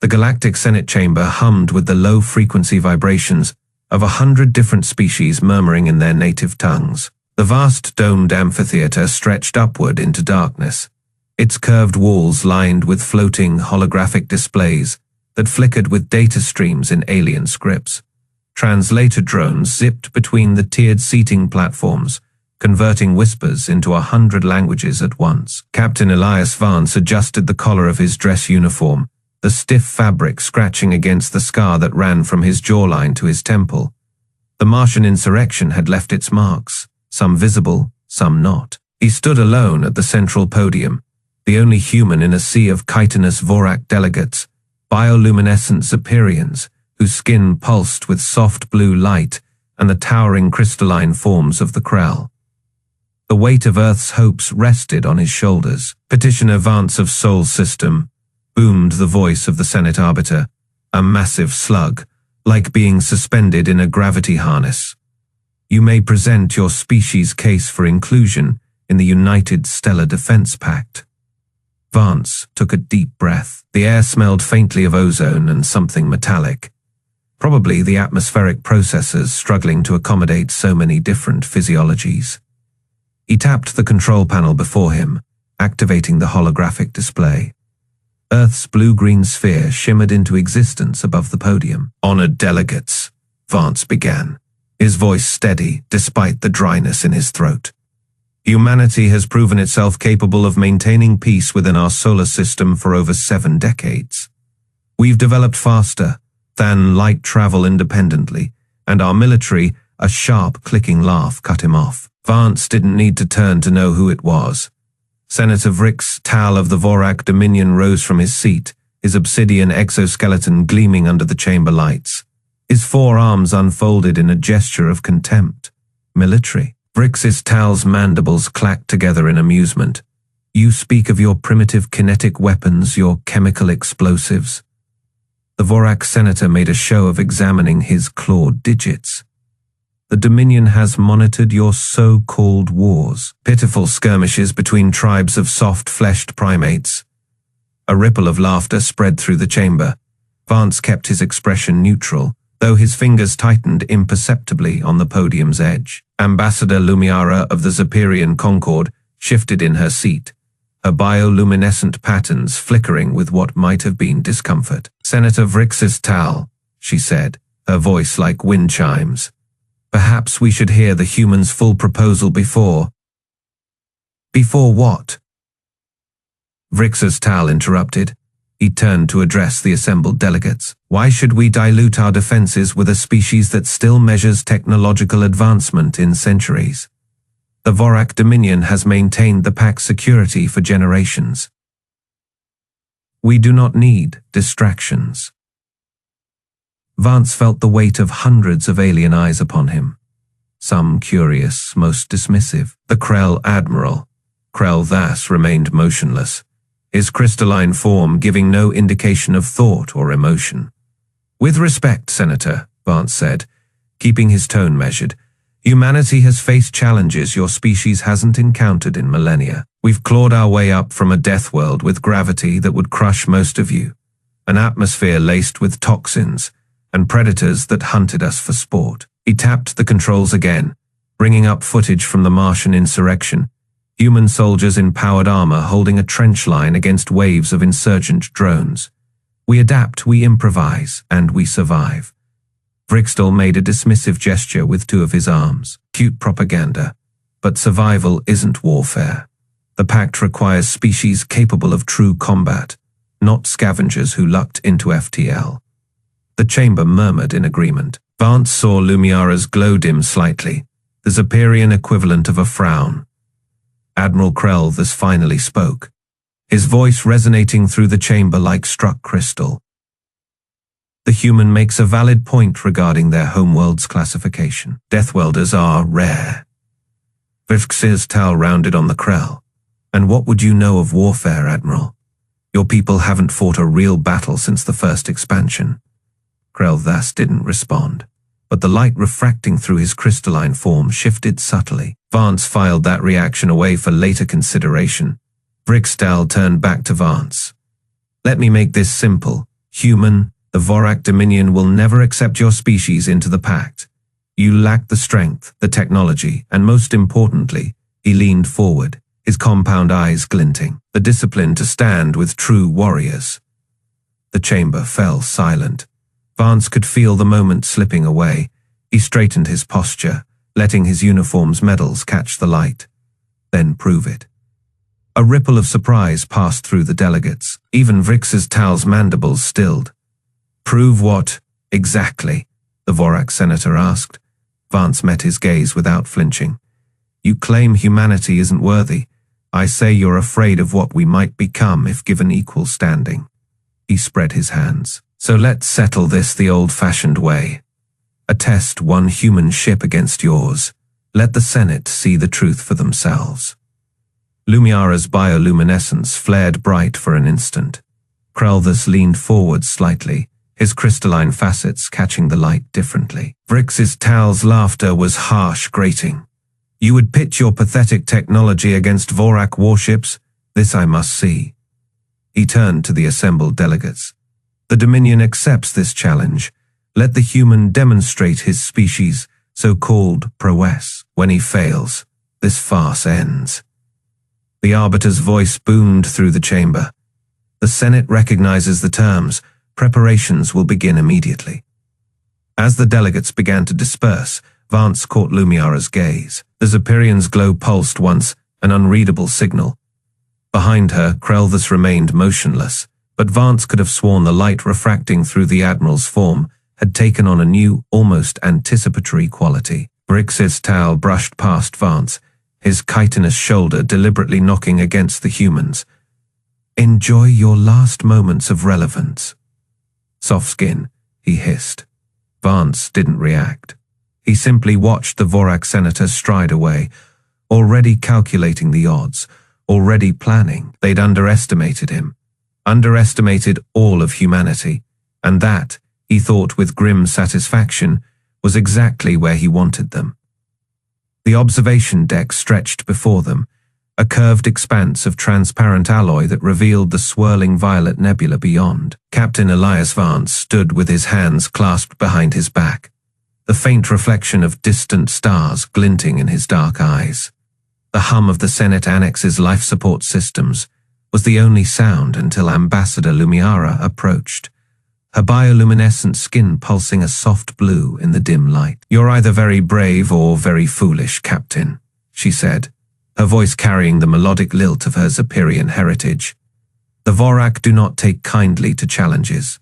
The Galactic Senate chamber hummed with the low-frequency vibrations of 100 different species murmuring in their native tongues. The vast domed amphitheater stretched upward into darkness, its curved walls lined with floating holographic displays that flickered with data streams in alien scripts. Translator drones zipped between the tiered seating platforms, converting whispers into 100 languages at once. Captain Vance adjusted the collar of his dress uniform, the stiff fabric scratching against the scar that ran from his jawline to his temple. The Martian insurrection had left its marks, some visible, some not. He stood alone at the central podium, the only human in a sea of chitinous Vorac delegates, bioluminescent Zephyrians, whose skin pulsed with soft blue light and the towering crystalline forms of the Krell. The weight of Earth's hopes rested on his shoulders. Petitioner Vance of Sol System, boomed the voice of the Senate Arbiter, a massive slug, like being suspended in a gravity harness. You may present your species' case for inclusion in the United Stellar Defense Pact. Vance took a deep breath. The air smelled faintly of ozone and something metallic. Probably the atmospheric processes struggling to accommodate so many different physiologies. He tapped the control panel before him, activating the holographic display. Earth's blue-green sphere shimmered into existence above the podium. "Honored delegates," Vance began, his voice steady despite the dryness in his throat. "Humanity has proven itself capable of maintaining peace within our solar system for over 7 decades. We've developed faster than light travel independently, and our military," a sharp clicking laugh cut him off. Vance didn't need to turn to know who it was. Senator Vrix'tal of the Vorac Dominion rose from his seat, his obsidian exoskeleton gleaming under the chamber lights. His forearms unfolded in a gesture of contempt. "Military?" Vrix'tal's mandibles clacked together in amusement. "You speak of your primitive kinetic weapons, your chemical explosives." The Vorac senator made a show of examining his clawed digits. "The Dominion has monitored your so-called wars, pitiful skirmishes between tribes of soft-fleshed primates." A ripple of laughter spread through the chamber. Vance kept his expression neutral, though his fingers tightened imperceptibly on the podium's edge. Ambassador Lumiara of the Zephyrian Concord shifted in her seat, her bioluminescent patterns flickering with what might have been discomfort. "Senator Vrix'tal," she said, her voice like wind chimes. "Perhaps we should hear the humans' full proposal before." "Before what?" Vrix'tal interrupted. He turned to address the assembled delegates. "Why should we dilute our defenses with a species that still measures technological advancement in centuries? The Vorac Dominion has maintained the Pact's security for generations. We do not need distractions." Vance felt the weight of hundreds of alien eyes upon him. Some curious, most dismissive. The Krell Admiral, Krell Thas, remained motionless, his crystalline form giving no indication of thought or emotion. "With respect, Senator," Vance said, keeping his tone measured, "humanity has faced challenges your species hasn't encountered in millennia. We've clawed our way up from a death world with gravity that would crush most of you, an atmosphere laced with toxins, and predators that hunted us for sport." He tapped the controls again, bringing up footage from the Martian insurrection, human soldiers in powered armor holding a trench line against waves of insurgent drones. "We adapt, we improvise, and we survive." Vrix'tal made a dismissive gesture with 2 of his arms. "Cute propaganda. But survival isn't warfare. The Pact requires species capable of true combat, not scavengers who lucked into FTL." The chamber murmured in agreement. Vance saw Lumiara's glow dim slightly, the Zephyrian equivalent of a frown. Admiral Krell thus finally spoke, his voice resonating through the chamber like struck crystal. "The human makes a valid point regarding their homeworld's classification. Deathwelders are rare." Vrix'tal rounded on the Krell. "And what would you know of warfare, Admiral? Your people haven't fought a real battle since the first expansion." Krell Thas didn't respond, but the light refracting through his crystalline form shifted subtly. Vance filed that reaction away for later consideration. Vrix'tal turned back to Vance. "Let me make this simple. Human, the Vorac Dominion will never accept your species into the pact. You lack the strength, the technology, and most importantly, he leaned forward, his compound eyes glinting, the discipline to stand with true warriors. The chamber fell silent. Vance could feel the moment slipping away. He straightened his posture, letting his uniform's medals catch the light. Then prove it. A ripple of surprise passed through the delegates. Even Vrix'tal's mandibles stilled. Prove what, exactly? The Vorac senator asked. Vance met his gaze without flinching. You claim humanity isn't worthy. I say you're afraid of what we might become if given equal standing. He spread his hands. So let's settle this the old-fashioned way. Attest one human ship against yours. Let the Senate see the truth for themselves. Lumiara's bioluminescence flared bright for an instant. Krelthus leaned forward slightly, his crystalline facets catching the light differently. Vrix'tal's laughter was harsh, grating. You would pitch your pathetic technology against Vorac warships? This I must see. He turned to the assembled delegates. The Dominion accepts this challenge. Let the human demonstrate his species' so-called prowess. When he fails, this farce ends. The Arbiter's voice boomed through the chamber. The Senate recognizes the terms. Preparations will begin immediately. As the delegates began to disperse, Vance caught Lumiara's gaze. The Zephyrian's glow pulsed once, an unreadable signal. Behind her, Krelthus remained motionless, but Vance could have sworn the light refracting through the Admiral's form had taken on a new, almost anticipatory quality. Vrix'tal brushed past Vance, his chitinous shoulder deliberately knocking against the human's. Enjoy your last moments of relevance. Soft skin, he hissed. Vance didn't react. He simply watched the Vorac senator stride away, already calculating the odds, already planning. They'd underestimated him. Underestimated all of humanity, and that, he thought with grim satisfaction, was exactly where he wanted them. The observation deck stretched before them, a curved expanse of transparent alloy that revealed the swirling violet nebula beyond. Captain Elias Vance stood with his hands clasped behind his back, the faint reflection of distant stars glinting in his dark eyes. The hum of the Senate Annex's life support systems was the only sound until Ambassador Lumiara approached, her bioluminescent skin pulsing a soft blue in the dim light. You're either very brave or very foolish, Captain, she said, her voice carrying the melodic lilt of her Zephyrian heritage. The Vorac do not take kindly to challenges.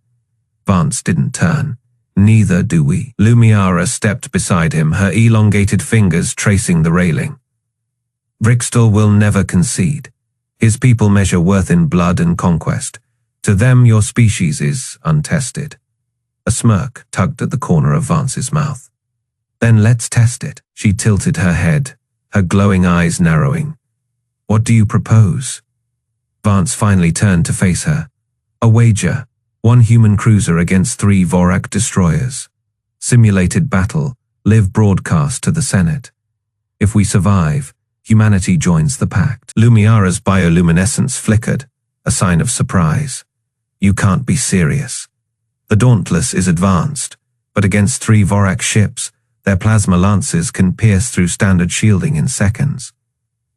Vance didn't turn. Neither do we. Lumiara stepped beside him, her elongated fingers tracing the railing. Vrix'tal will never concede. His people measure worth in blood and conquest. To them, your species is untested. A smirk tugged at the corner of Vance's mouth. Then let's test it. She tilted her head, her glowing eyes narrowing. What do you propose? Vance finally turned to face her. A wager. 1 human cruiser against 3 Vorac destroyers. Simulated battle, live broadcast to the Senate. If we survive, humanity joins the pact. Lumiara's bioluminescence flickered, a sign of surprise. You can't be serious. The Dauntless is advanced, but against 3 Vorac ships, their plasma lances can pierce through standard shielding in seconds.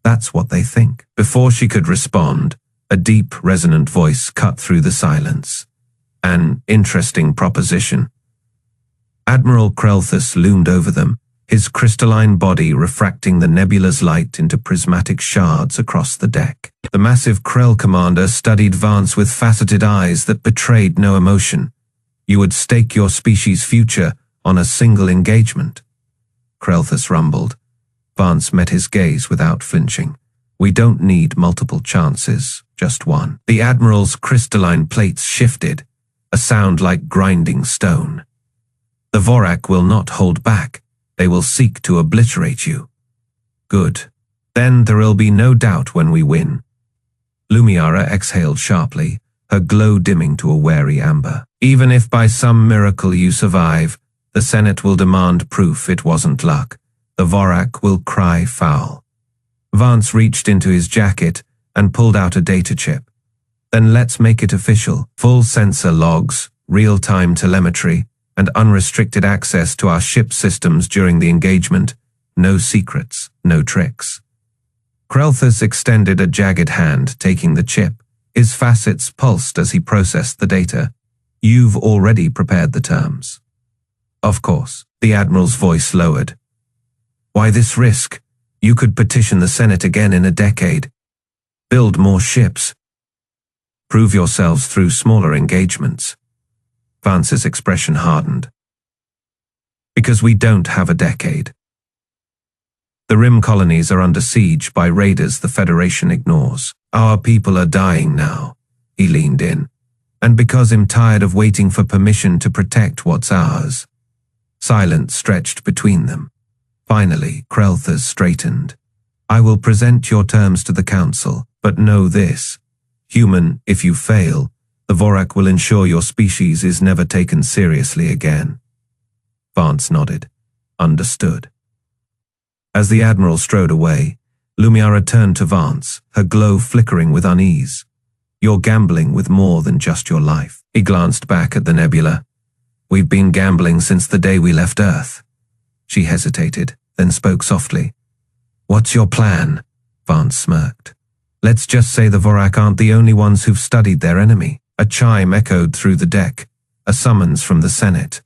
That's what they think. Before she could respond, a deep, resonant voice cut through the silence. An interesting proposition. Admiral Krelthus loomed over them, his crystalline body refracting the nebula's light into prismatic shards across the deck. The massive Krell commander studied Vance with faceted eyes that betrayed no emotion. You would stake your species' future on a single engagement. Krelthus rumbled. Vance met his gaze without flinching. We don't need multiple chances, just one. The Admiral's crystalline plates shifted, a sound like grinding stone. The Vorac will not hold back. They will seek to obliterate you. Good. Then there'll be no doubt when we win. Lumiara exhaled sharply, her glow dimming to a wary amber. Even if by some miracle you survive, the Senate will demand proof it wasn't luck. The Vorac will cry foul. Vance reached into his jacket and pulled out a data chip. Then let's make it official. Full sensor logs, real-time telemetry, and unrestricted access to our ship systems during the engagement. No secrets, no tricks. Krelthus extended a jagged hand, taking the chip. His facets pulsed as he processed the data. You've already prepared the terms. Of course, the Admiral's voice lowered. Why this risk? You could petition the Senate again in a decade. Build more ships. Prove yourselves through smaller engagements. Vance's expression hardened. Because we don't have a decade. The Rim colonies are under siege by raiders the Federation ignores. Our people are dying now. He leaned in. And because I'm tired of waiting for permission to protect what's ours. Silence stretched between them. Finally, Krelthus straightened. I will present your terms to the Council, but know this. Human, if you fail, the Vorac will ensure your species is never taken seriously again. Vance nodded. Understood. As the Admiral strode away, Lumiara turned to Vance, her glow flickering with unease. You're gambling with more than just your life. He glanced back at the nebula. We've been gambling since the day we left Earth. She hesitated, then spoke softly. What's your plan? Vance smirked. Let's just say the Vorac aren't the only ones who've studied their enemy. A chime echoed through the deck, a summons from the Senate.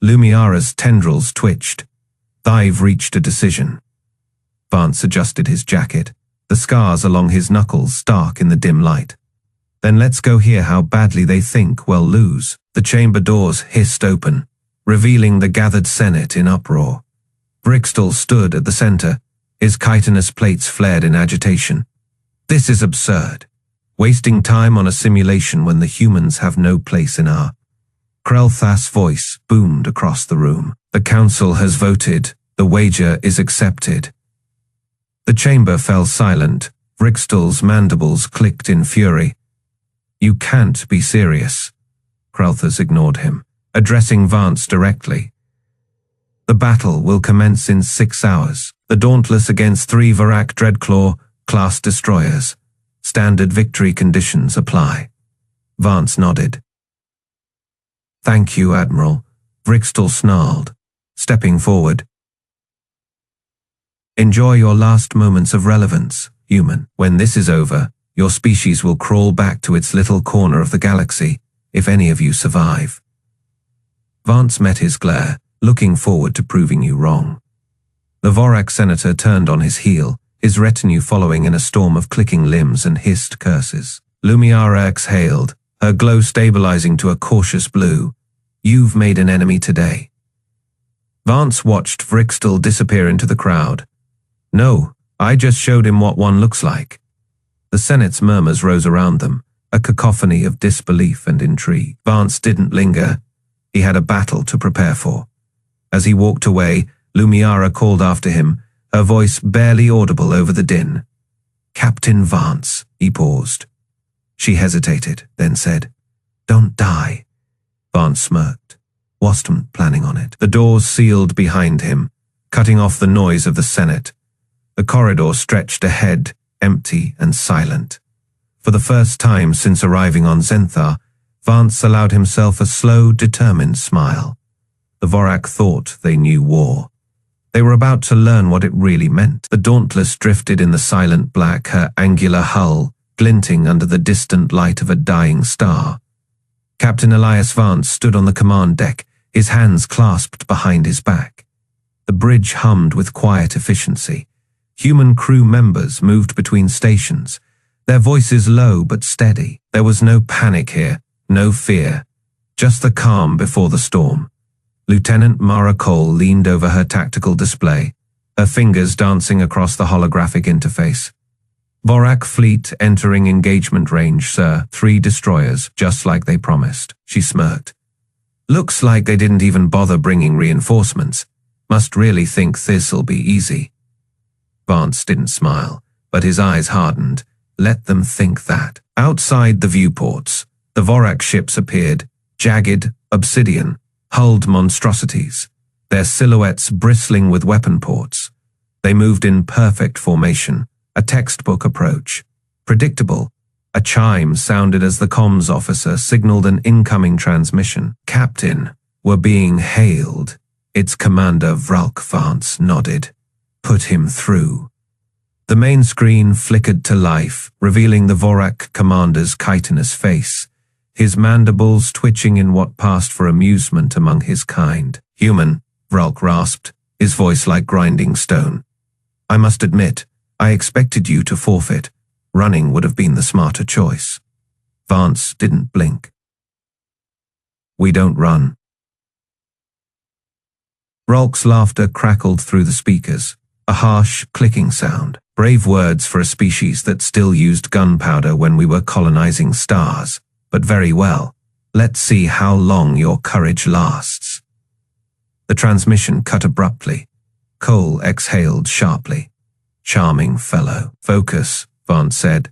Lumiara's tendrils twitched. I've reached a decision. Vance adjusted his jacket, the scars along his knuckles stark in the dim light. Then let's go hear how badly they think we'll lose. The chamber doors hissed open, revealing the gathered Senate in uproar. Vrix'tal stood at the center, his chitinous plates flared in agitation. This is absurd. Wasting time on a simulation when the humans have no place in our... Krelthas' voice boomed across the room. The Council has voted. The wager is accepted. The chamber fell silent. Vrix'tal's mandibles clicked in fury. You can't be serious. Krelthas ignored him, addressing Vance directly. The battle will commence in 6 hours. The Dauntless against 3 Vorac Dreadclaw-class destroyers. Standard victory conditions apply. Vance nodded. Thank you, Admiral. Vrix'tal snarled, stepping forward. Enjoy your last moments of relevance, human. When this is over, your species will crawl back to its little corner of the galaxy, if any of you survive. Vance met his glare, looking forward to proving you wrong. The Vorac senator turned on his heel, his retinue following in a storm of clicking limbs and hissed curses. Lumiara exhaled, her glow stabilizing to a cautious blue. You've made an enemy today. Vance watched Vrix'tal disappear into the crowd. No, I just showed him what one looks like. The Senate's murmurs rose around them, a cacophony of disbelief and intrigue. Vance didn't linger. He had a battle to prepare for. As he walked away, Lumiara called after him, her voice barely audible over the din. Captain Vance, he paused. She hesitated, then said, Don't die. Vance smirked. Wasn't planning on it. The doors sealed behind him, cutting off the noise of the Senate. The corridor stretched ahead, empty and silent. For the first time since arriving on Zenthar, Vance allowed himself a slow, determined smile. The Vorac thought they knew war. They were about to learn what it really meant. The Dauntless drifted in the silent black, her angular hull glinting under the distant light of a dying star. Captain Elias Vance stood on the command deck, his hands clasped behind his back. The bridge hummed with quiet efficiency. Human crew members moved between stations, their voices low but steady. There was no panic here, no fear, just the calm before the storm. Lieutenant Mara Cole leaned over her tactical display, her fingers dancing across the holographic interface. Vorac fleet entering engagement range, sir. 3 destroyers, just like they promised. She smirked. Looks like they didn't even bother bringing reinforcements. Must really think this'll be easy. Vance didn't smile, but his eyes hardened. Let them think that. Outside the viewports, the Vorac ships appeared, jagged, obsidian, hulled monstrosities, their silhouettes bristling with weapon ports. They moved in perfect formation, a textbook approach. Predictable, A chime sounded as the comms officer signaled an incoming transmission. "Captain, we're being hailed." Its commander Vorac Vance nodded. "Put him through." The main screen flickered to life, revealing the Vorac commander's chitinous face, his mandibles twitching in what passed for amusement among his kind. "Human," Vorac rasped, his voice like grinding stone. "I must admit, I expected you to forfeit. Running would have been the smarter choice." Vance didn't blink. "We don't run." Vralk's laughter crackled through the speakers, a harsh, clicking sound. Brave words for a species that still used gunpowder when we were colonizing stars, but very well. Let's see how long your courage lasts. The transmission cut abruptly. Cole exhaled sharply. "Charming fellow." "Focus," Vance said.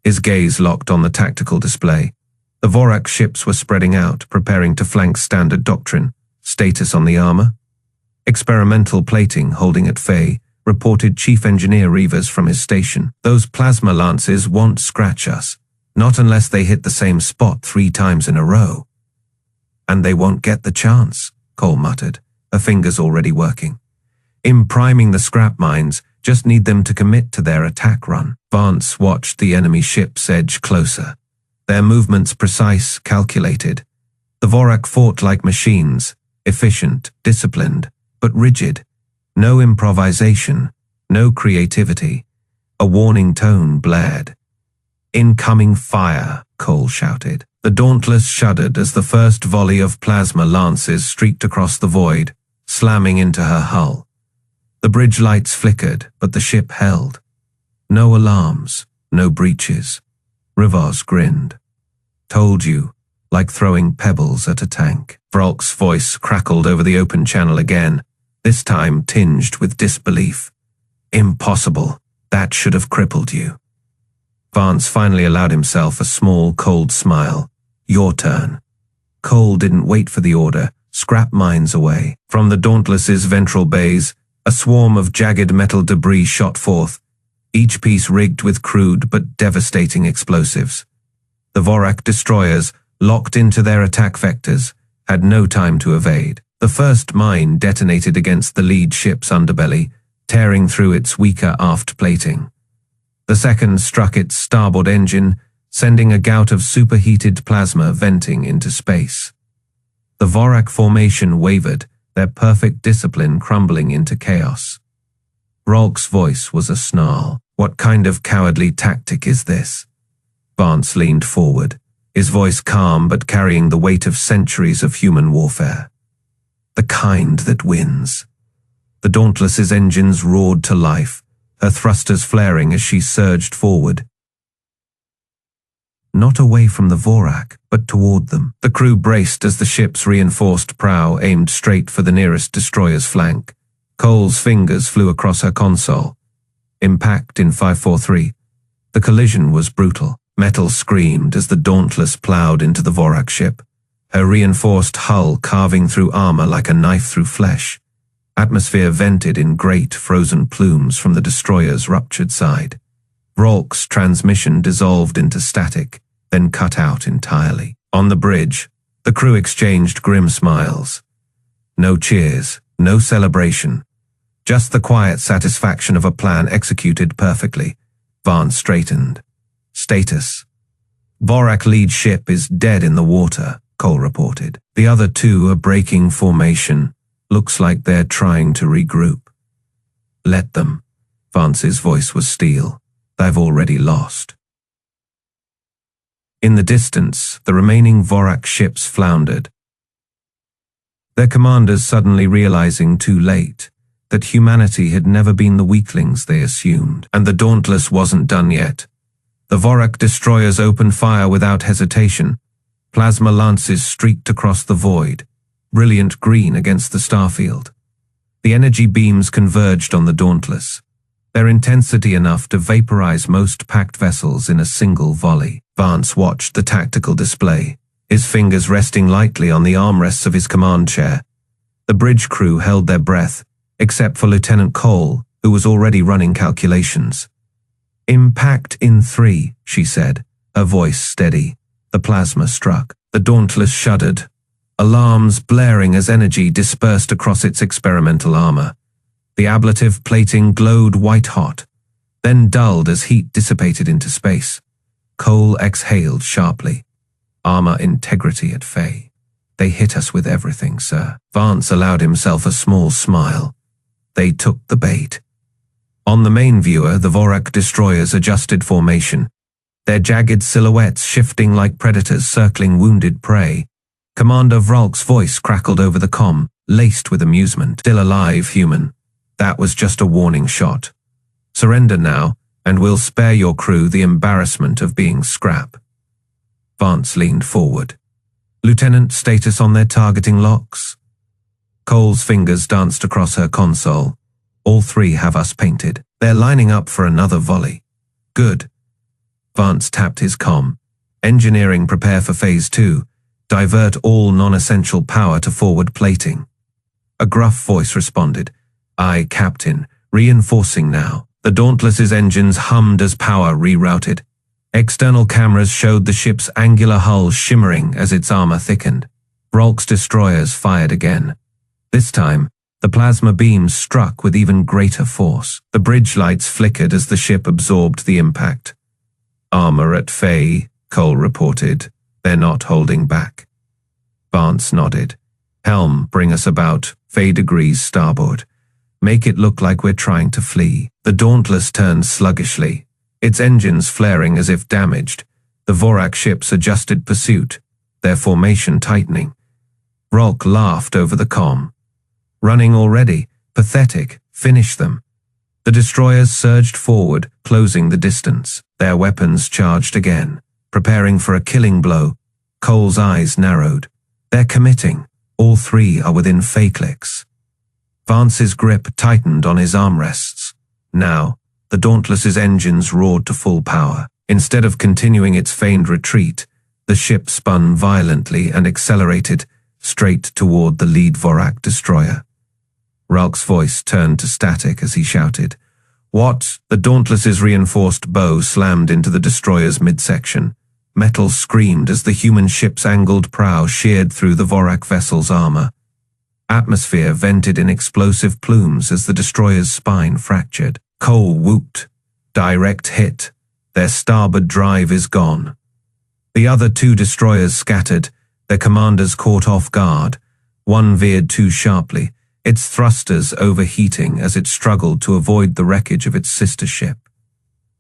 His gaze locked on the tactical display. The Vorac ships were spreading out, preparing to flank standard doctrine. Status on the armor? Experimental plating holding at Faye, reported Chief Engineer Reavers from his station. "Those plasma lances won't scratch us, not unless they hit the same spot 3 times in a row." "And they won't get the chance," Cole muttered, her fingers already working. "In priming the scrap mines, just need them to commit to their attack run." Vance watched the enemy ships edge closer, their movements precise, calculated. The Vorac fought like machines, efficient, disciplined, but rigid. No improvisation, no creativity. A warning tone blared. "Incoming fire," Cole shouted. The Dauntless shuddered as the first volley of plasma lances streaked across the void, slamming into her hull. The bridge lights flickered, but the ship held. No alarms, no breaches. Rivas grinned. "Told you," like throwing pebbles at a tank. Vralk's voice crackled over the open channel again, this time tinged with disbelief. "Impossible. That should have crippled you." Vance finally allowed himself a small, cold smile. "Your turn." Cole didn't wait for the order, scrap mines away. From the Dauntless's ventral bays, a swarm of jagged metal debris shot forth, each piece rigged with crude but devastating explosives. The Vorac destroyers, locked into their attack vectors, had no time to evade. The first mine detonated against the lead ship's underbelly, tearing through its weaker aft plating. The second struck its starboard engine, sending a gout of superheated plasma venting into space. The Vorac formation wavered, their perfect discipline crumbling into chaos. Vralk's voice was a snarl. "What kind of cowardly tactic is this?" Vance leaned forward, his voice calm but carrying the weight of centuries of human warfare. "The kind that wins." The Dauntless's engines roared to life, her thrusters flaring as she surged forward. Not away from the Vorac, but toward them. The crew braced as the ship's reinforced prow aimed straight for the nearest destroyer's flank. Cole's fingers flew across her console. Impact in 543. The collision was brutal. Metal screamed as the Dauntless plowed into the Vorac ship, her reinforced hull carving through armor like a knife through flesh. Atmosphere vented in great frozen plumes from the destroyer's ruptured side. Vralk's transmission dissolved into static, then cut out entirely. On the bridge, the crew exchanged grim smiles. No cheers, no celebration. Just the quiet satisfaction of a plan executed perfectly. Vance straightened. "Status. Vorac lead ship is dead in the water," Cole reported. "The other 2 are breaking formation. Looks like they're trying to regroup." "Let them." Vance's voice was steel. "They've already lost." In the distance, the remaining Vorac ships floundered, their commanders suddenly realizing too late that humanity had never been the weaklings they assumed. And the Dauntless wasn't done yet. The Vorac destroyers opened fire without hesitation. Plasma lances streaked across the void, brilliant green against the starfield. The energy beams converged on the Dauntless, their intensity enough to vaporize most packed vessels in a single volley. Vance watched the tactical display, his fingers resting lightly on the armrests of his command chair. The bridge crew held their breath, except for Lieutenant Cole, who was already running calculations. "Impact in 3, she said, her voice steady. The plasma struck. The Dauntless shuddered, alarms blaring as energy dispersed across its experimental armor. The ablative plating glowed white-hot, then dulled as heat dissipated into space. Cole exhaled sharply. Armor integrity at Faye. They hit us with everything, sir. Vance allowed himself a small smile. They took the bait. On the main viewer, the Vorac destroyers adjusted formation, their jagged silhouettes shifting like predators circling wounded prey. Commander Vralk's voice crackled over the comm, laced with amusement. Still alive, human. That was just a warning shot. Surrender now, and we'll spare your crew the embarrassment of being scrap. Vance leaned forward. Lieutenant, status on their targeting locks? Cole's fingers danced across her console. All three have us painted. They're lining up for another volley. Good. Vance tapped his comm. Engineering, prepare for Phase 2. Divert all non-essential power to forward plating. A gruff voice responded. Aye, Captain. Reinforcing now. The Dauntless's engines hummed as power rerouted. External cameras showed the ship's angular hull shimmering as its armor thickened. Vralk's destroyers fired again. This time, the plasma beams struck with even greater force. The bridge lights flickered as the ship absorbed the impact. Armor at Faye, Cole reported. They're not holding back. Vance nodded. Helm, bring us about, Faye degrees starboard. Make it look like we're trying to flee. The Dauntless turned sluggishly, its engines flaring as if damaged. The Vorac ships adjusted pursuit, their formation tightening. Vralk laughed over the comm. Running already, pathetic, finish them. The destroyers surged forward, closing the distance. Their weapons charged again, preparing for a killing blow. Cole's eyes narrowed. They're committing. All three are within Faye clicks. Vance's grip tightened on his armrests. Now, the Dauntless's engines roared to full power. Instead of continuing its feigned retreat, the ship spun violently and accelerated straight toward the lead Vorac destroyer. Vralk's voice turned to static as he shouted. What? The Dauntless's reinforced bow slammed into the destroyer's midsection. Metal screamed as the human ship's angled prow sheared through the Vorac vessel's armor. Atmosphere vented in explosive plumes as the destroyer's spine fractured. Cole whooped. Direct hit. Their starboard drive is gone. The other two destroyers scattered, their commanders caught off guard. One veered too sharply, its thrusters overheating as it struggled to avoid the wreckage of its sister ship.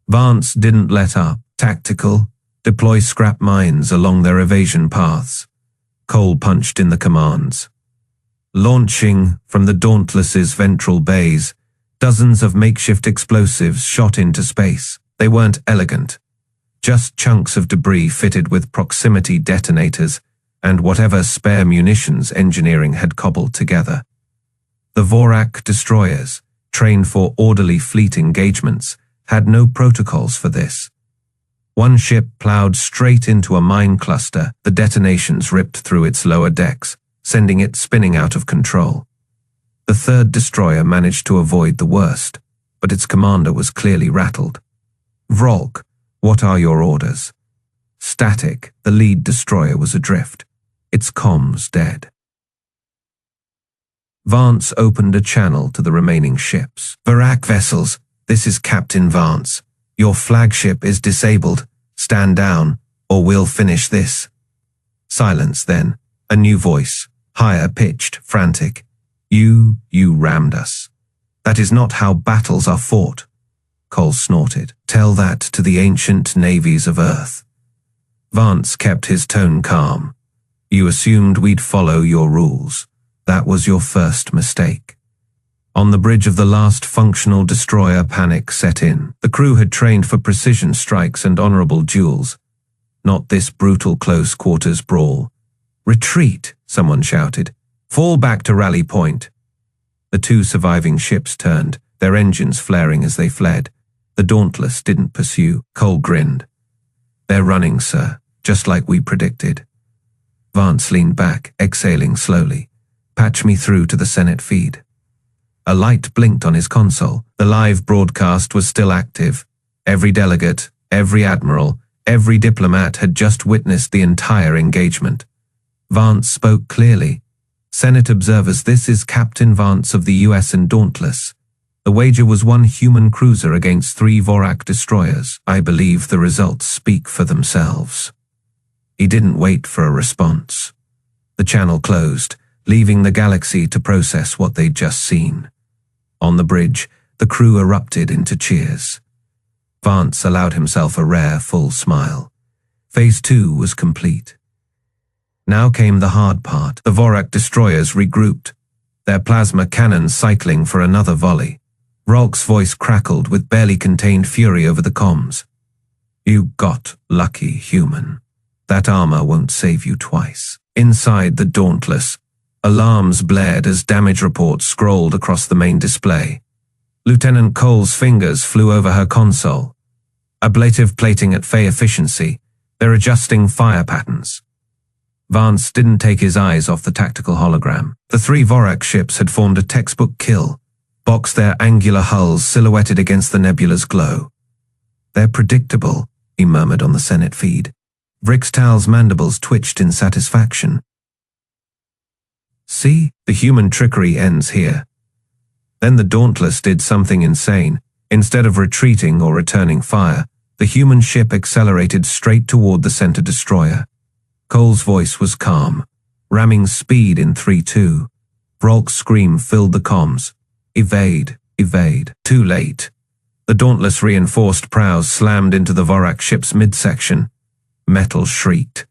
Vance didn't let up. Tactical, deploy scrap mines along their evasion paths. Cole punched in the commands. Launching from the Dauntless's ventral bays, dozens of makeshift explosives shot into space. They weren't elegant, just chunks of debris fitted with proximity detonators and whatever spare munitions engineering had cobbled together. The Vorac destroyers, trained for orderly fleet engagements, had no protocols for this. One ship plowed straight into a mine cluster. The detonations ripped through its lower decks, sending it spinning out of control. The third destroyer managed to avoid the worst, but its commander was clearly rattled. Vralk, what are your orders? Static, the lead destroyer was adrift. Its comms dead. Vance opened a channel to the remaining ships. Vorac vessels, this is Captain Vance. Your flagship is disabled. Stand down, or we'll finish this. Silence then. A new voice, higher pitched, frantic. You rammed us. That is not how battles are fought. Cole snorted. Tell that to the ancient navies of Earth. Vance kept his tone calm. You assumed we'd follow your rules. That was your first mistake. On the bridge of the last functional destroyer, panic set in. The crew had trained for precision strikes and honorable duels, not this brutal close-quarters brawl. Retreat, someone shouted. Fall back to rally point. The two surviving ships turned, their engines flaring as they fled. The Dauntless didn't pursue. Cole grinned. They're running, sir, just like we predicted. Vance leaned back, exhaling slowly. Patch me through to the Senate feed. A light blinked on his console. The live broadcast was still active. Every delegate, every admiral, Every diplomat had just witnessed the entire engagement. Vance spoke clearly. "Senate observers, this is Captain Vance of the UESN Dauntless. The wager was 1 human cruiser against 3 Vorac destroyers. I believe the results speak for themselves." He didn't wait for a response. The channel closed, leaving the galaxy to process what they'd just seen. On the bridge, the crew erupted into cheers. Vance allowed himself a rare, full smile. Phase 2 was complete. Now came the hard part. The Vorac destroyers regrouped, their plasma cannons cycling for another volley. Vrix'tal's voice crackled with barely contained fury over the comms. "You got lucky, human. That armor won't save you twice." Inside the Dauntless, alarms blared as damage reports scrolled across the main display. Lieutenant Cole's fingers flew over her console. Ablative plating at Fey efficiency. They're adjusting fire patterns. Vance didn't take his eyes off the tactical hologram. The 3 Vorac ships had formed a textbook kill, boxed their angular hulls silhouetted against the nebula's glow. "They're predictable," he murmured on the Senate feed. Vrix'tal's mandibles twitched in satisfaction. "See, the human trickery ends here." Then the Dauntless did something insane. Instead of retreating or returning fire, the human ship accelerated straight toward the center destroyer. Cole's voice was calm, ramming speed in 3-2. Vrix'tal's scream filled the comms. "Evade, evade." Too late. The Dauntless reinforced prows slammed into the Vorac ship's midsection. Metal shrieked.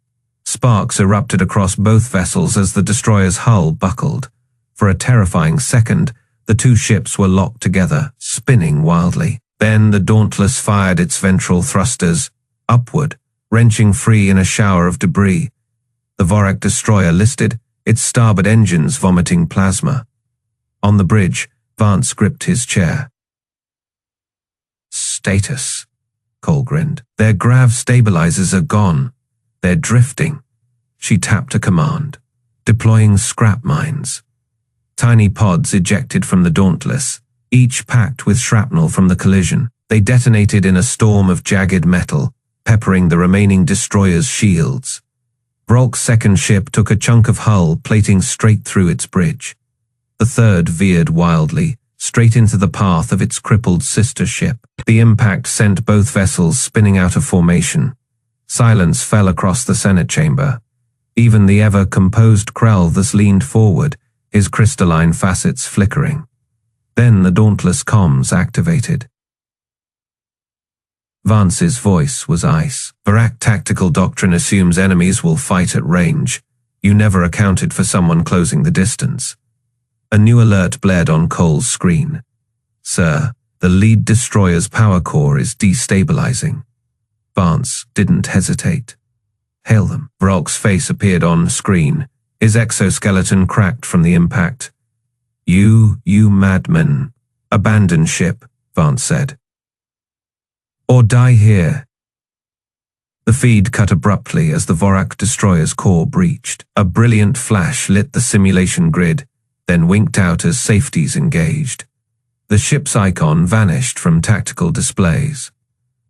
Sparks erupted across both vessels as the destroyer's hull buckled. For a terrifying second, the 2 ships were locked together, spinning wildly. Then the Dauntless fired its ventral thrusters, upward, wrenching free in a shower of debris. The Vorac destroyer listed, its starboard engines vomiting plasma. On the bridge, Vance gripped his chair. "Status," Cole grinned. "Their grav stabilizers are gone. They're drifting." She tapped a command. "Deploying scrap mines." Tiny pods ejected from the Dauntless, each packed with shrapnel from the collision. They detonated in a storm of jagged metal, peppering the remaining destroyer's shields. Vrix'tal's second ship took a chunk of hull plating straight through its bridge. The third veered wildly, straight into the path of its crippled sister ship. The impact sent both vessels spinning out of formation. Silence fell across the Senate chamber. Even the ever-composed Krell thus leaned forward, his crystalline facets flickering. Then the Dauntless comms activated. Vance's voice was ice. "Vorac tactical doctrine assumes enemies will fight at range. You never accounted for someone closing the distance." A new alert blared on Cole's screen. "Sir, the lead destroyer's power core is destabilizing." Vance didn't hesitate. "Hail them." Vrix'tal's face appeared on screen, his exoskeleton cracked from the impact. You madman. Abandon ship," Vance said. "Or die here." The feed cut abruptly as the Vorac destroyer's core breached. A brilliant flash lit the simulation grid, then winked out as safeties engaged. The ship's icon vanished from tactical displays.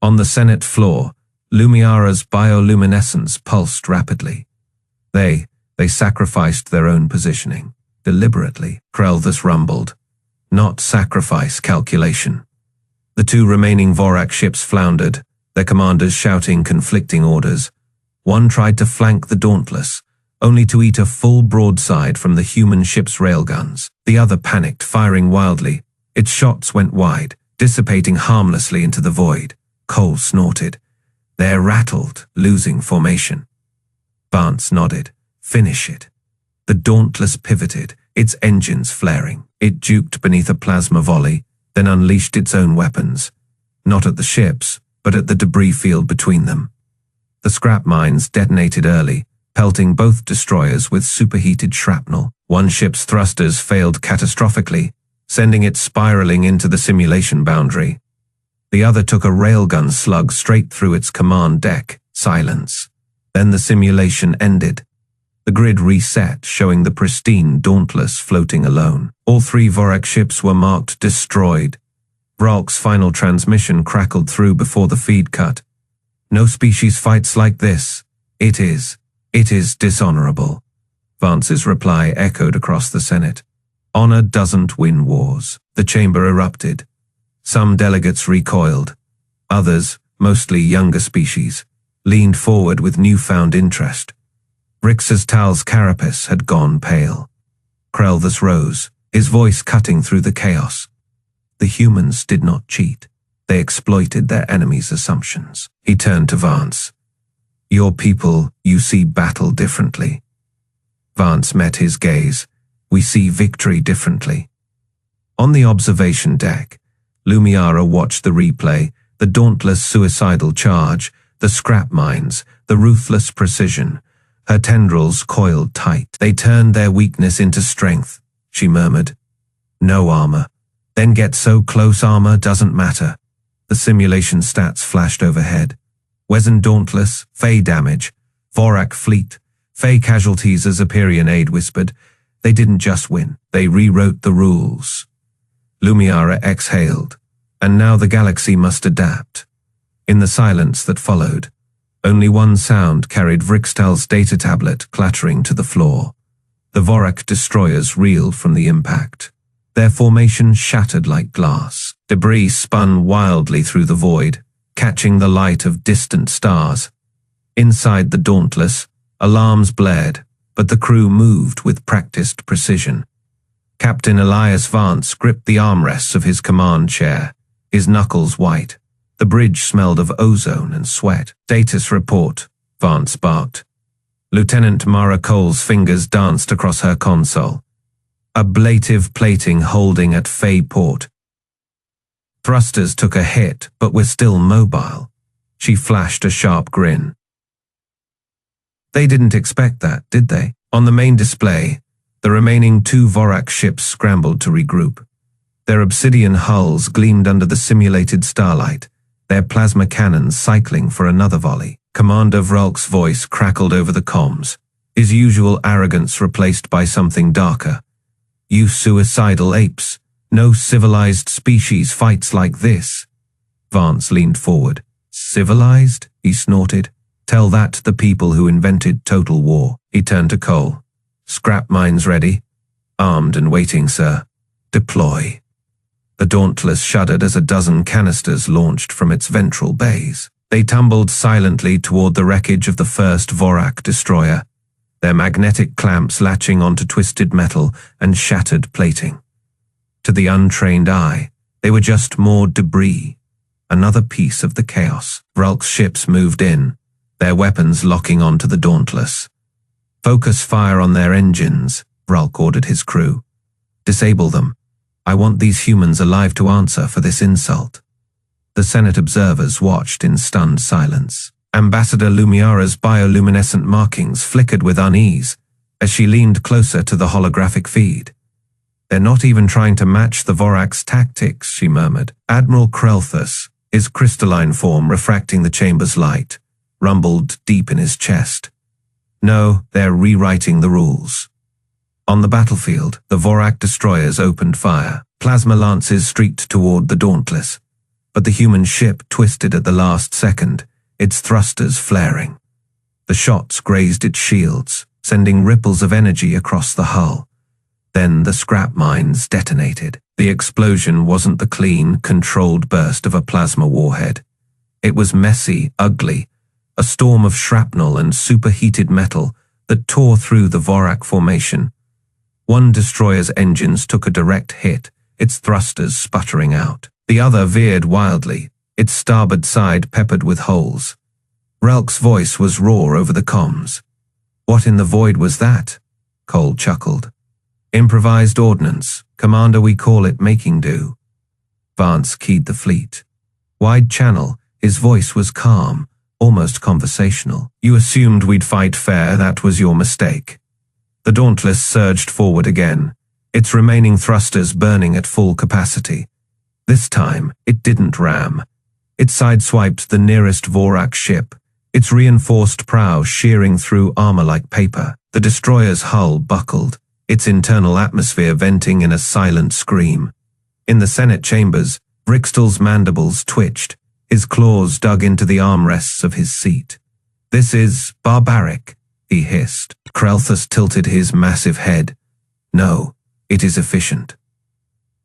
On the Senate floor, Lumiara's bioluminescence pulsed rapidly. They sacrificed their own positioning. Deliberately, Krell rumbled. Not sacrifice, calculation. The 2 remaining Vorac ships floundered, their commanders shouting conflicting orders. One tried to flank the Dauntless, only to eat a full broadside from the human ship's railguns. The other panicked, firing wildly. Its shots went wide, dissipating harmlessly into the void. Cole snorted. "They're rattled, losing formation." Vance nodded. "Finish it." The Dauntless pivoted, its engines flaring. It juked beneath a plasma volley, then unleashed its own weapons. Not at the ships, but at the debris field between them. The scrap mines detonated early, pelting both destroyers with superheated shrapnel. One ship's thrusters failed catastrophically, sending it spiraling into the simulation boundary. The other took a railgun slug straight through its command deck. Silence. Then the simulation ended. The grid reset, showing the pristine Dauntless floating alone. All 3 Vorac ships were marked destroyed. Vrix'tal's final transmission crackled through before the feed cut. No species fights like this. It is dishonorable. Vance's reply echoed across the Senate. Honor doesn't win wars. The chamber erupted. Some delegates recoiled. Others, mostly younger species, leaned forward with newfound interest. Vrix'tal's carapace had gone pale. Krelthus rose, his voice cutting through the chaos. The humans did not cheat. They exploited their enemies' assumptions. He turned to Vance. Your people, you see battle differently. Vance met his gaze. We see victory differently. On the observation deck, Lumiara watched the replay, the dauntless suicidal charge, the scrap mines, the ruthless precision. Her tendrils coiled tight. They turned their weakness into strength, she murmured. No armor. Then get so close armor doesn't matter. The simulation stats flashed overhead. UESN Dauntless, Fey damage, Vorac fleet, Fey casualties, as Aperian aid whispered. They didn't just win, they rewrote the rules. Lumiara exhaled, and now the galaxy must adapt. In the silence that followed, only one sound carried Vrix'tal's data tablet clattering to the floor. The Vorac destroyers reeled from the impact. Their formation shattered like glass. Debris spun wildly through the void, catching the light of distant stars. Inside the Dauntless, alarms blared, but the crew moved with practiced precision. Captain Elias Vance gripped the armrests of his command chair, his knuckles white. The bridge smelled of ozone and sweat. Status report, Vance barked. Lieutenant Mara Cole's fingers danced across her console. Ablative plating holding at Fey port. Thrusters took a hit, but were still mobile. She flashed a sharp grin. They didn't expect that, did they? On the main display, the remaining 2 Vorac ships scrambled to regroup. Their obsidian hulls gleamed under the simulated starlight, their plasma cannons cycling for another volley. Commander Vrix'tal's voice crackled over the comms, his usual arrogance replaced by something darker. You suicidal apes, no civilized species fights like this. Vance leaned forward. Civilized? He snorted. Tell that to the people who invented total war. He turned to Cole. Scrap mines ready? Armed and waiting, sir. Deploy. The Dauntless shuddered as a dozen canisters launched from its ventral bays. They tumbled silently toward the wreckage of the first Vorac destroyer, their magnetic clamps latching onto twisted metal and shattered plating. To the untrained eye, they were just more debris, another piece of the chaos. Vrix'tal's ships moved in, their weapons locking onto the Dauntless. Focus fire on their engines, Vrix'tal ordered his crew. Disable them. I want these humans alive to answer for this insult. The Senate observers watched in stunned silence. Ambassador Lumiara's bioluminescent markings flickered with unease as she leaned closer to the holographic feed. They're not even trying to match the Vorac's tactics, she murmured. Admiral Krelthus, his crystalline form refracting the chamber's light, rumbled deep in his chest. No, they're rewriting the rules. On the battlefield, the Vorac destroyers opened fire. Plasma lances streaked toward the Dauntless, but the human ship twisted at the last second, its thrusters flaring. The shots grazed its shields, sending ripples of energy across the hull. Then the scrap mines detonated. The explosion wasn't the clean, controlled burst of a plasma warhead. It was messy, ugly, a storm of shrapnel and superheated metal that tore through the Vorac formation. One destroyer's engines took a direct hit, its thrusters sputtering out. The other veered wildly, its starboard side peppered with holes. Vrix'tal's voice was raw over the comms. What in the void was that? Cole chuckled. Improvised ordnance. Commander, we call it making do. Vance keyed the fleet. Wide channel, his voice was calm, almost conversational. You assumed we'd fight fair, that was your mistake. The Dauntless surged forward again, its remaining thrusters burning at full capacity. This time, it didn't ram. It sideswiped the nearest Vorac ship, its reinforced prow shearing through armor like paper. The destroyer's hull buckled, its internal atmosphere venting in a silent scream. In the Senate chambers, Vrix'tal's mandibles twitched, His claws dug into the armrests of his seat. "This is barbaric," he hissed. Krelthus tilted his massive head. "No, it is efficient."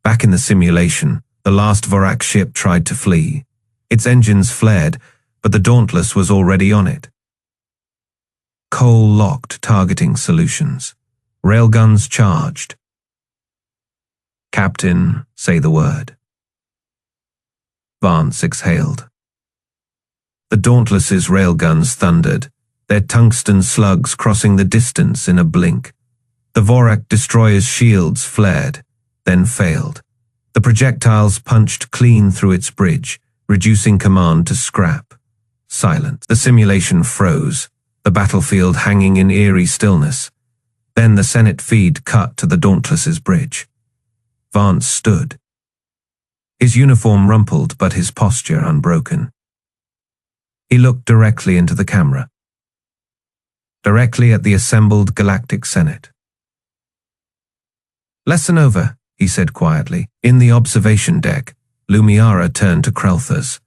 Back in the simulation, the last Vorac ship tried to flee. Its engines flared, but the Dauntless was already on it. Coal-locked targeting solutions. Railguns charged. "Captain, say the word." Vance exhaled. The Dauntless's railguns thundered, their tungsten slugs crossing the distance in a blink. The Vorac destroyer's shields flared, then failed. The projectiles punched clean through its bridge, reducing command to scrap. Silence. The simulation froze, the battlefield hanging in eerie stillness. Then the Senate feed cut to the Dauntless's bridge. Vance stood. His uniform rumpled, but his posture unbroken. He looked directly into the camera. Directly at the assembled Galactic Senate. "Lesson over," he said quietly. In the observation deck, Lumiara turned to Krelthus.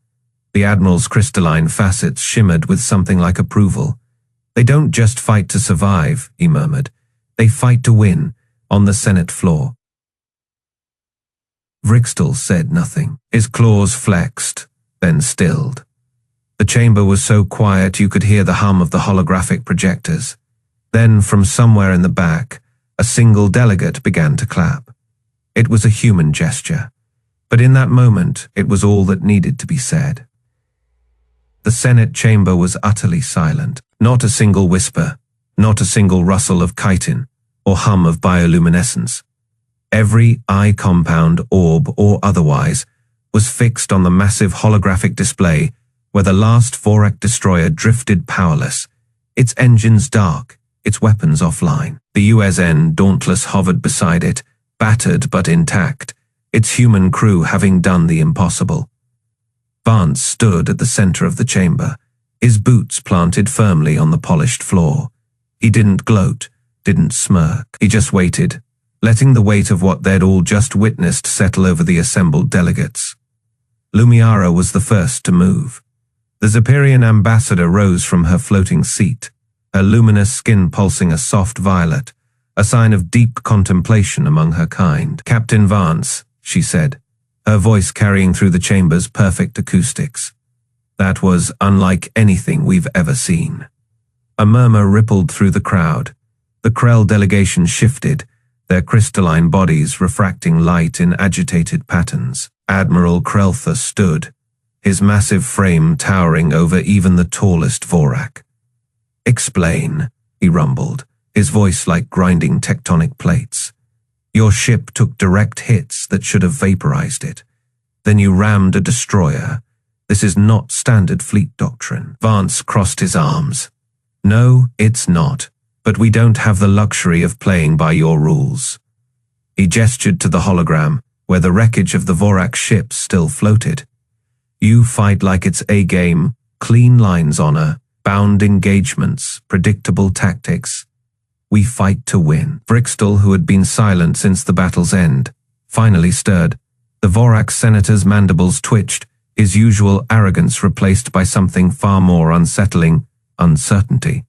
The Admiral's crystalline facets shimmered with something like approval. "They don't just fight to survive," he murmured. "They fight to win, on the Senate floor." Vrix'tal said nothing. His claws flexed, then stilled. The chamber was so quiet you could hear the hum of the holographic projectors. Then, from somewhere in the back, a single delegate began to clap. It was a human gesture, but in that moment it was all that needed to be said. The Senate chamber was utterly silent. Not a single whisper, not a single rustle of chitin or hum of bioluminescence. Every eye compound, orb, or otherwise, was fixed on the massive holographic display where the last Vorac destroyer drifted powerless, its engines dark, its weapons offline. The UESN Dauntless hovered beside it, battered but intact, its human crew having done the impossible. Vance stood at the center of the chamber, his boots planted firmly on the polished floor. He didn't gloat, didn't smirk. He just waited, letting the weight of what they'd all just witnessed settle over the assembled delegates. Lumiara was the first to move. The Zephyrian ambassador rose from her floating seat, her luminous skin pulsing a soft violet, a sign of deep contemplation among her kind. "Captain Vance," she said, her voice carrying through the chamber's perfect acoustics. "That was unlike anything we've ever seen." A murmur rippled through the crowd. The Krell delegation shifted, their crystalline bodies refracting light in agitated patterns. Admiral Krelthus stood, his massive frame towering over even the tallest Vorac. "Explain," he rumbled, his voice like grinding tectonic plates. "Your ship took direct hits that should have vaporized it. Then you rammed a destroyer. This is not standard fleet doctrine." Vance crossed his arms. "No, it's not, but we don't have the luxury of playing by your rules." He gestured to the hologram, where the wreckage of the Vorac ship still floated. "You fight like it's A-game, clean lines honor, bound engagements, predictable tactics. We fight to win." Vrix'tal, who had been silent since the battle's end, finally stirred. The Vorac senator's mandibles twitched, his usual arrogance replaced by something far more unsettling: uncertainty.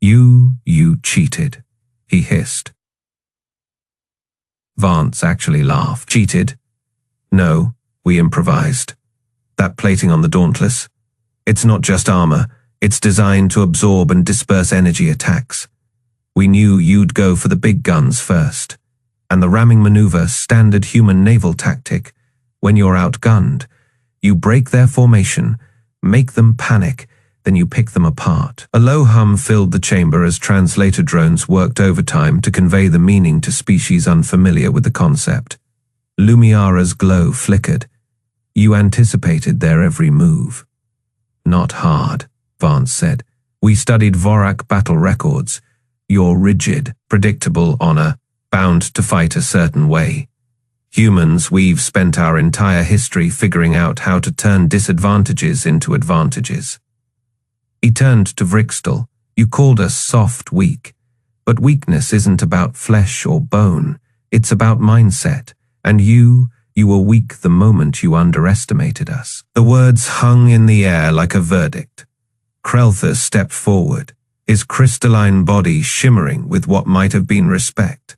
You cheated," he hissed. Vance actually laughed. "Cheated? No, we improvised. That plating on the Dauntless, it's not just armor, it's designed to absorb and disperse energy attacks. We knew you'd go for the big guns first. And the ramming maneuver, standard human naval tactic. When you're outgunned, you break their formation, make them panic, then you pick them apart." A low hum filled the chamber as translator drones worked overtime to convey the meaning to species unfamiliar with the concept. Lumiara's glow flickered. "You anticipated their every move." "Not hard," Vance said. "We studied Vorac battle records. You're rigid, predictable honor, bound to fight a certain way. Humans, we've spent our entire history figuring out how to turn disadvantages into advantages." He turned to Vrix'tal. "You called us soft, weak. But weakness isn't about flesh or bone. It's about mindset. And you You were weak the moment you underestimated us." The words hung in the air like a verdict. Krelthus stepped forward, his crystalline body shimmering with what might have been respect.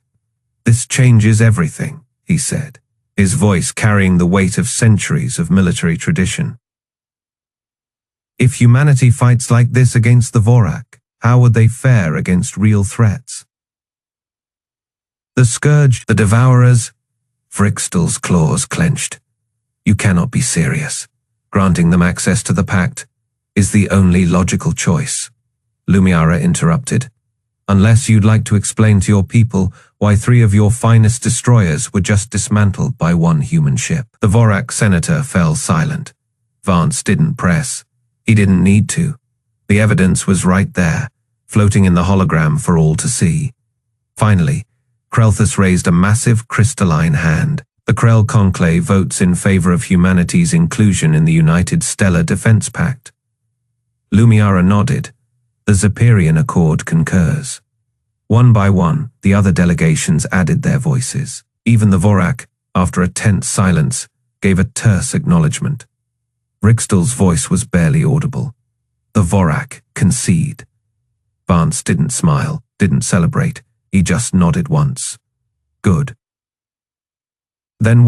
"This changes everything," he said, his voice carrying the weight of centuries of military tradition. "If humanity fights like this against the Vorac, how would they fare against real threats? The Scourge, the Devourers?" Vrix'tal's claws clenched. "You cannot be serious. Granting them access to the Pact is the only logical choice," Lumiara interrupted. "Unless you'd like to explain to your people why 3 of your finest destroyers were just dismantled by 1 human ship." The Vorac senator fell silent. Vance didn't press. He didn't need to. The evidence was right there, floating in the hologram for all to see. Finally, Krelthus raised a massive crystalline hand. "The Krell Conclave votes in favor of humanity's inclusion in the United Stellar Defense Pact." Lumiara nodded. "The Zeperian Accord concurs." One by one, the other delegations added their voices. Even the Vorac, after a tense silence, gave a terse acknowledgement. Vrix'tal's voice was barely audible. "The Vorac concede." Vance didn't smile, didn't celebrate. He just nodded once. "Good. Then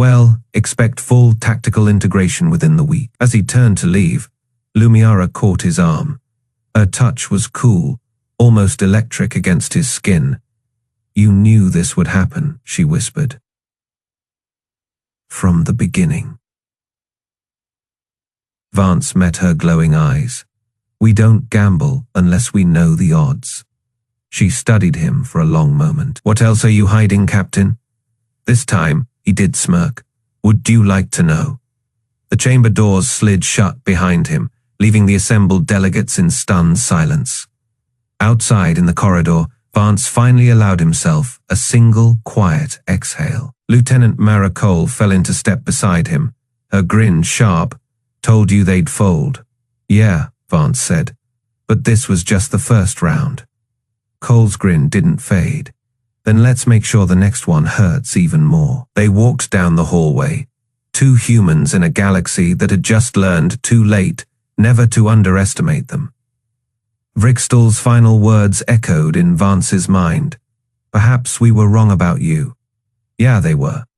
expect full tactical integration within the week." As he turned to leave, Lumiara caught his arm. Her touch was cool, almost electric against his skin. "You knew this would happen," she whispered. "From the beginning." Vance met her glowing eyes. "We don't gamble unless we know the odds." She studied him for a long moment. "What else are you hiding, Captain?" This time, he did smirk. "Would you like to know?" The chamber doors slid shut behind him, leaving the assembled delegates in stunned silence. Outside in the corridor, Vance finally allowed himself a single, quiet exhale. Lieutenant Mara Cole fell into step beside him, her grin sharp. "Told you they'd fold." "Yeah," Vance said, "but this was just the first round." Cole's grin didn't fade. "Then let's make sure the next one hurts even more." They walked down the hallway, 2 humans in a galaxy that had just learned too late never to underestimate them. Vrix'tal's final words echoed in Vance's mind. "Perhaps we were wrong about you." Yeah, they were.